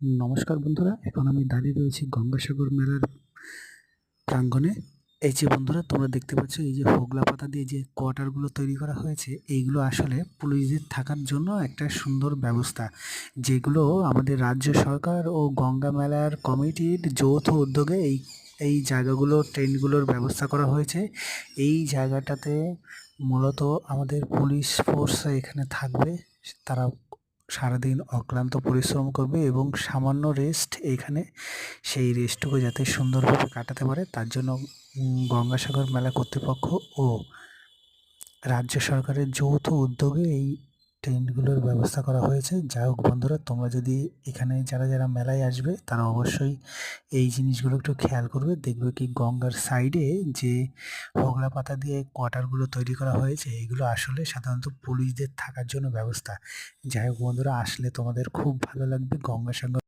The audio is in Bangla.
নমস্কার বন্ধুরা, এখন আমি দাঁড়িয়ে রয়েছি গঙ্গাসাগর মেলার প্রাঙ্গণে। এই যে বন্ধুরা তোমরা দেখতে পাচ্ছ, এই যে হোগলা পাতা দিয়ে যে কোয়ার্টারগুলো তৈরি করা হয়েছে, এইগুলো আসলে পুলিশদের থাকার জন্য একটা সুন্দর ব্যবস্থা, যেগুলো আমাদের রাজ্য সরকার ও গঙ্গা মেলার কমিটির যৌথ উদ্যোগে এই জায়গাগুলো ট্রেনগুলোর ব্যবস্থা করা হয়েছে। এই জায়গাটাতে মূলত আমাদের পুলিশ ফোর্স এখানে থাকবে। তারা সারাদিন অক্লান্ত পরিশ্রম করবে এবং সামান্য রেস্ট এইখানে, সেই রেস্টটুকু যাতে সুন্দরভাবে কাটাতে পারে তার জন্য গঙ্গাসাগর মেলা কর্তৃপক্ষ ও রাজ্য সরকারের যৌথ উদ্যোগে এই টেন্টগুলোর ব্যবস্থা করা হয়েছে। যাই হোক বন্ধুরা, তোমরা যদি এখানে যারা মেলায় আসবে তারা অবশ্যই এই জিনিসগুলো একটু খেয়াল করবে। দেখবে কি গঙ্গার সাইডে যে হোগলা পাতা দিয়ে কোয়ার্টারগুলো তৈরি করা হয়েছে, এগুলো আসলে সাধারণত পুলিশদের থাকার জন্য ব্যবস্থা। যাই হোক বন্ধুরা, আসলে তোমাদের খুব ভালো লাগবে। গঙ্গাসাগর